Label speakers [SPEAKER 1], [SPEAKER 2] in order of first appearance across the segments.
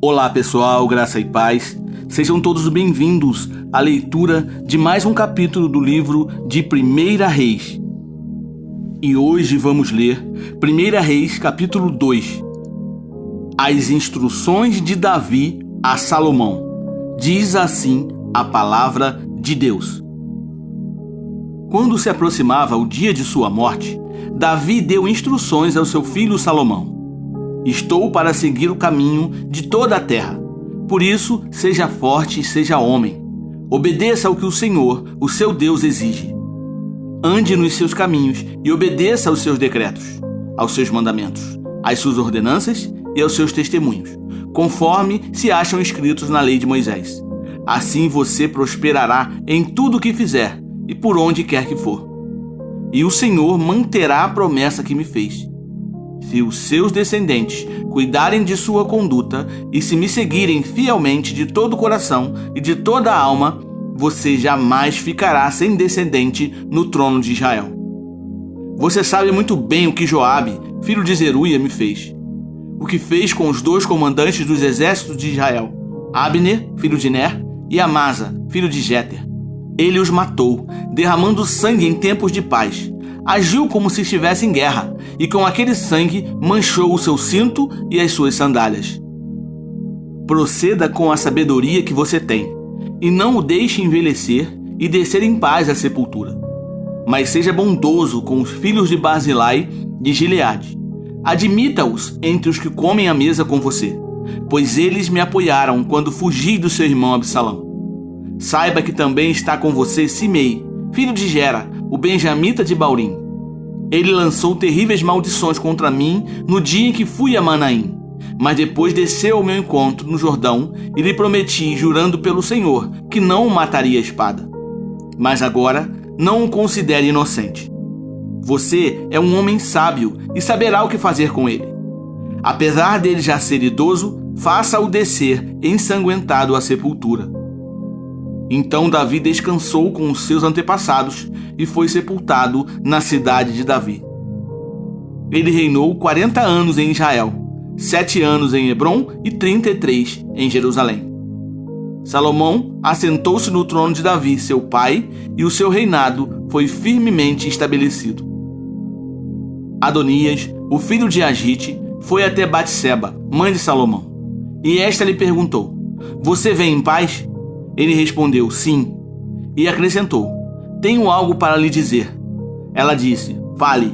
[SPEAKER 1] Olá pessoal, graça e paz. Sejam todos bem-vindos à leitura de mais um capítulo do livro de 1 Reis. E hoje vamos ler 1 Reis capítulo 2. As instruções de Davi a Salomão. Diz assim a palavra de Deus. Quando se aproximava o dia de sua morte, Davi deu instruções ao seu filho Salomão. Estou para seguir o caminho de toda a terra. Por isso, seja forte e seja homem. Obedeça ao que o Senhor, o seu Deus, exige. Ande nos seus caminhos e obedeça aos seus decretos, aos seus mandamentos, às suas ordenanças e aos seus testemunhos, conforme se acham escritos na lei de Moisés. Assim você prosperará em tudo o que fizer e por onde quer que for. E o Senhor manterá a promessa que me fez. Se os seus descendentes cuidarem de sua conduta e se me seguirem fielmente de todo o coração e de toda a alma, você jamais ficará sem descendente no trono de Israel. Você sabe muito bem o que Joabe, filho de Zeruia, me fez. O que fez com os dois comandantes dos exércitos de Israel, Abner, filho de Ner, e Amasa, filho de Jeter. Ele os matou, derramando sangue em tempos de paz. Agiu como se estivesse em guerra, e com aquele sangue manchou o seu cinto e as suas sandálias. Proceda com a sabedoria que você tem, e não o deixe envelhecer e descer em paz à sepultura. Mas seja bondoso com os filhos de Barzilai de Gileade. Admita-os entre os que comem à mesa com você, pois eles me apoiaram quando fugi do seu irmão Absalão. Saiba que também está com você Simei, filho de Gera, o benjamita de Baurim. Ele lançou terríveis maldições contra mim no dia em que fui a Manaim, mas depois desceu ao meu encontro no Jordão e lhe prometi, jurando pelo Senhor, que não o mataria a espada. Mas agora não o considere inocente. Você é um homem sábio e saberá o que fazer com ele. Apesar dele já ser idoso, faça-o descer ensanguentado à sepultura. Então Davi descansou com os seus antepassados e foi sepultado na cidade de Davi. Ele reinou 40 anos em Israel, 7 anos em Hebrom e 33 em Jerusalém. Salomão assentou-se no trono de Davi, seu pai, e o seu reinado foi firmemente estabelecido. Adonias, o filho de Agite, foi até Batseba, mãe de Salomão, e esta lhe perguntou: "Você vem em paz?" Ele respondeu: "Sim." E acrescentou: "Tenho algo para lhe dizer." Ela disse: "Fale."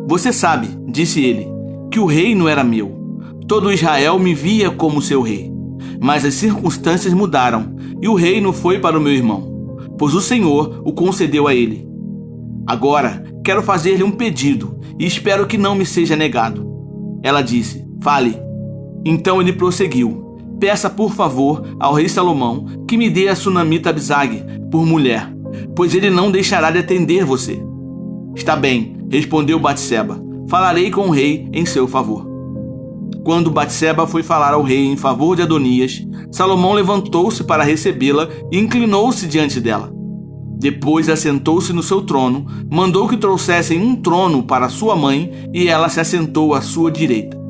[SPEAKER 1] "Você sabe," disse ele, "que o reino era meu. Todo Israel me via como seu rei. Mas as circunstâncias mudaram, e o reino foi para o meu irmão, pois o Senhor o concedeu a ele. Agora quero fazer-lhe um pedido, e espero que não me seja negado." Ela disse: "Fale." Então ele prosseguiu: "Peça, por favor, ao rei Salomão que me dê a sunamita Abisag por mulher, pois ele não deixará de atender você." "Está bem," respondeu Batseba, "falarei com o rei em seu favor." Quando Batseba foi falar ao rei em favor de Adonias, Salomão levantou-se para recebê-la e inclinou-se diante dela. Depois assentou-se no seu trono, mandou que trouxessem um trono para sua mãe e ela se assentou à sua direita.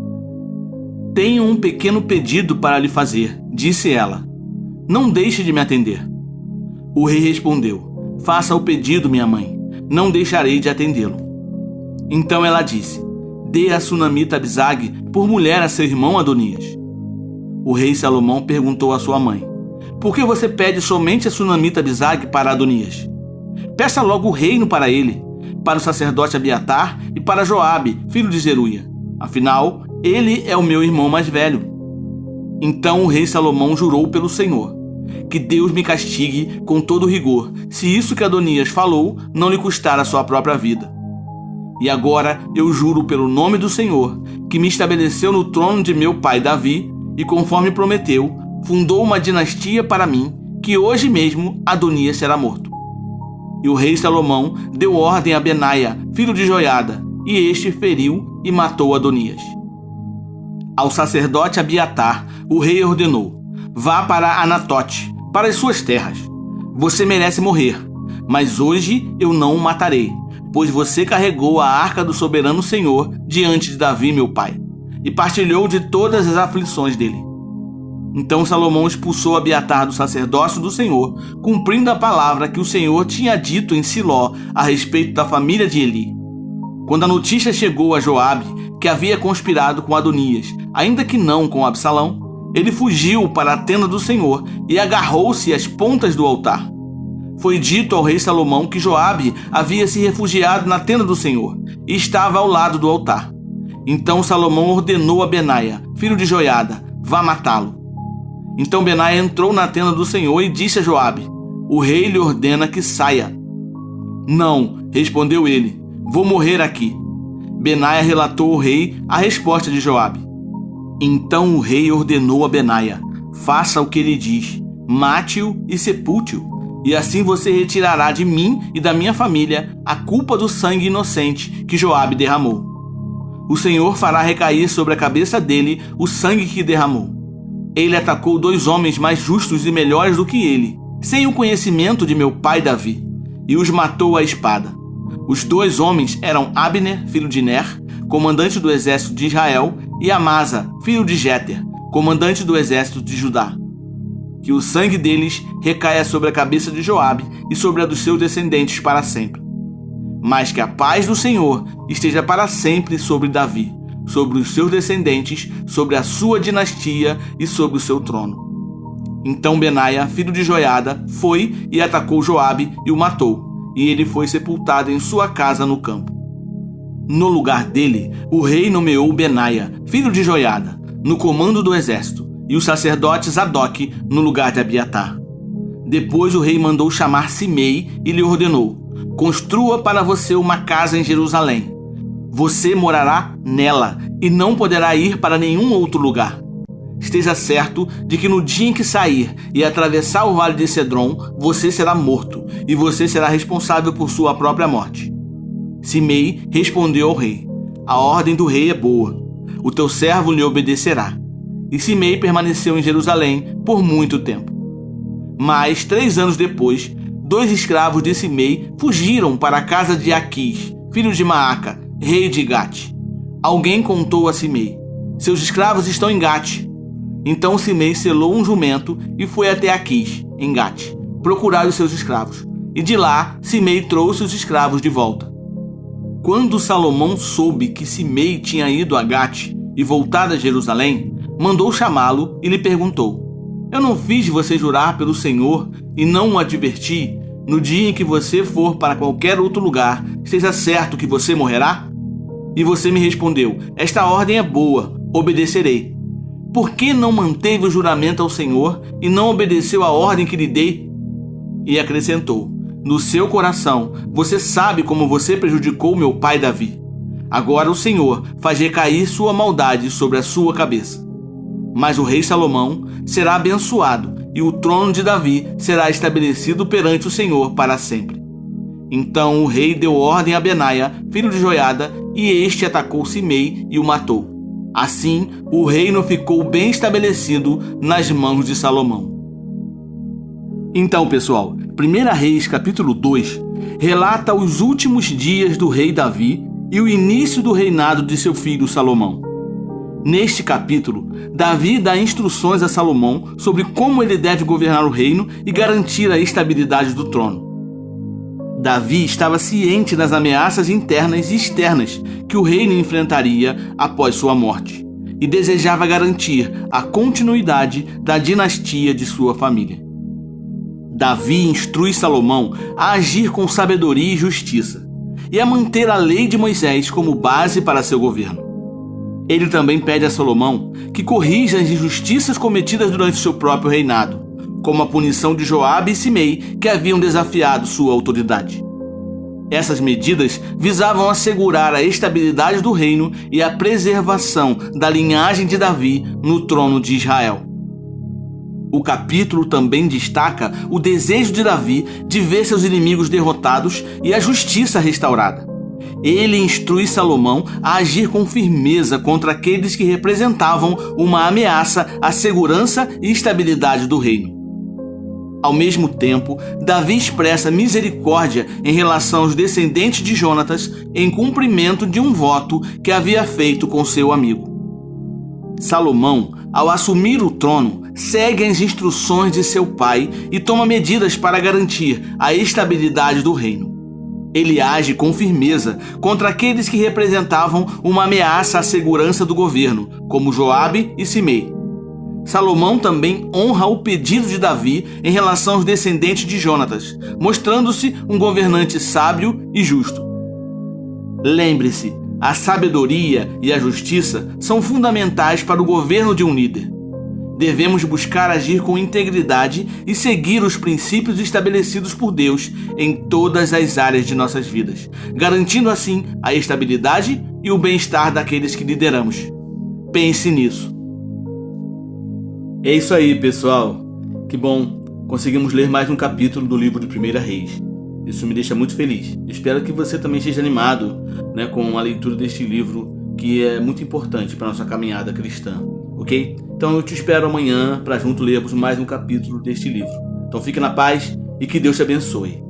[SPEAKER 1] "Tenho um pequeno pedido para lhe fazer," disse ela. "Não deixe de me atender." O rei respondeu: "Faça o pedido, minha mãe. Não deixarei de atendê-lo." Então ela disse: "Dê a sunamita Abisag por mulher a seu irmão Adonias." O rei Salomão perguntou à sua mãe: "Por que você pede somente a sunamita Abisag para Adonias? Peça logo o reino para ele, para o sacerdote Abiatar e para Joabe, filho de Zeruia. Afinal, ele é o meu irmão mais velho." Então o rei Salomão jurou pelo Senhor: "Que Deus me castigue com todo rigor, se isso que Adonias falou não lhe custar a sua própria vida. E agora eu juro pelo nome do Senhor, que me estabeleceu no trono de meu pai Davi, e conforme prometeu, fundou uma dinastia para mim, que hoje mesmo Adonias será morto." E o rei Salomão deu ordem a Benaia, filho de Joiada, e este feriu e matou Adonias. Ao sacerdote Abiatar, o rei ordenou: "Vá para Anatote, para as suas terras. Você merece morrer, mas hoje eu não o matarei, pois você carregou a arca do soberano Senhor diante de Davi, meu pai, e partilhou de todas as aflições dele. Então Salomão expulsou Abiatar do sacerdócio do Senhor, cumprindo a palavra que o Senhor tinha dito em Siló a respeito da família de Eli. Quando a notícia chegou a Joabe, que havia conspirado com Adonias, ainda que não com Absalão, ele fugiu para a tenda do Senhor e agarrou-se às pontas do altar. Foi dito ao rei Salomão que Joabe havia se refugiado na tenda do Senhor e estava ao lado do altar. Então Salomão ordenou a Benaia, filho de Joiada, vá matá-lo. Então Benaia entrou na tenda do Senhor e disse a Joabe: o rei lhe ordena que saia. Não, respondeu ele, vou morrer aqui. Benaia relatou ao rei a resposta de Joabe. Então o rei ordenou a Benaia: faça o que ele diz, mate-o e sepulte-o, e assim você retirará de mim e da minha família a culpa do sangue inocente que Joabe derramou. O Senhor fará recair sobre a cabeça dele o sangue que derramou. Ele atacou 2 homens mais justos e melhores do que ele, sem o conhecimento de meu pai Davi, e os matou à espada. Os 2 homens eram Abner, filho de Ner, comandante do exército de Israel, e Amasa, filho de Jéter, comandante do exército de Judá. Que o sangue deles recaia sobre a cabeça de Joabe e sobre a dos seus descendentes para sempre. Mas que a paz do Senhor esteja para sempre sobre Davi, sobre os seus descendentes, sobre a sua dinastia e sobre o seu trono. Então Benaia, filho de Joiada, foi e atacou Joabe e o matou, e ele foi sepultado em sua casa no campo. No lugar dele, o rei nomeou Benaia, filho de Joiada, no comando do exército, e o sacerdote Zadok no lugar de Abiatar. Depois o rei mandou chamar Simei e lhe ordenou: construa para você uma casa em Jerusalém. Você morará nela e não poderá ir para nenhum outro lugar. Esteja certo de que no dia em que sair e atravessar o vale de Cedron, você será morto, e você será responsável por sua própria morte. Simei respondeu ao rei: a ordem do rei é boa, o teu servo lhe obedecerá. E Simei permaneceu em Jerusalém por muito tempo. Mas 3 anos depois, 2 escravos de Simei fugiram para a casa de Aquis, filho de Maaca, rei de Gate. Alguém contou a Simei: seus escravos estão em Gate. Então Simei selou um jumento e foi até Aquis, em Gate, procurar os seus escravos. E de lá Simei trouxe os escravos de volta. Quando Salomão soube que Simei tinha ido a Gate e voltado a Jerusalém, mandou chamá-lo e lhe perguntou: eu não fiz você jurar pelo Senhor e não o adverti? No dia em que você for para qualquer outro lugar, esteja certo que você morrerá? E você me respondeu: esta ordem é boa, obedecerei. Por que não manteve o juramento ao Senhor e não obedeceu a ordem que lhe dei? E acrescentou: no seu coração, você sabe como você prejudicou meu pai Davi. Agora o Senhor faz recair sua maldade sobre a sua cabeça. Mas o rei Salomão será abençoado e o trono de Davi será estabelecido perante o Senhor para sempre. Então o rei deu ordem a Benaia, filho de Joiada, e este atacou Simei e o matou. Assim, o reino ficou bem estabelecido nas mãos de Salomão. Então, pessoal, 1 Reis capítulo 2 relata os últimos dias do rei Davi e o início do reinado de seu filho Salomão. Neste capítulo, Davi dá instruções a Salomão sobre como ele deve governar o reino e garantir a estabilidade do trono. Davi estava ciente das ameaças internas e externas que o reino enfrentaria após sua morte e desejava garantir a continuidade da dinastia de sua família. Davi instrui Salomão a agir com sabedoria e justiça e a manter a lei de Moisés como base para seu governo. Ele também pede a Salomão que corrija as injustiças cometidas durante seu próprio reinado, como a punição de Joabe e Simei, que haviam desafiado sua autoridade. Essas medidas visavam assegurar a estabilidade do reino e a preservação da linhagem de Davi no trono de Israel. O capítulo também destaca o desejo de Davi de ver seus inimigos derrotados e a justiça restaurada. Ele instrui Salomão a agir com firmeza contra aqueles que representavam uma ameaça à segurança e estabilidade do reino. Ao mesmo tempo, Davi expressa misericórdia em relação aos descendentes de Jonatas em cumprimento de um voto que havia feito com seu amigo. Salomão, ao assumir o trono, segue as instruções de seu pai e toma medidas para garantir a estabilidade do reino. Ele age com firmeza contra aqueles que representavam uma ameaça à segurança do governo, como Joabe e Simei. Salomão também honra o pedido de Davi em relação aos descendentes de Jonatas, mostrando-se um governante sábio e justo. Lembre-se, a sabedoria e a justiça são fundamentais para o governo de um líder. Devemos buscar agir com integridade e seguir os princípios estabelecidos por Deus em todas as áreas de nossas vidas, garantindo assim a estabilidade e o bem-estar daqueles que lideramos. Pense nisso. É isso aí, pessoal. Que bom, conseguimos ler mais um capítulo do livro de 1 Reis. Isso me deixa muito feliz. Espero que você também esteja animado, com a leitura deste livro, que é muito importante para a nossa caminhada cristã, ok? Então eu te espero amanhã para junto lermos mais um capítulo deste livro. Então fique na paz e que Deus te abençoe.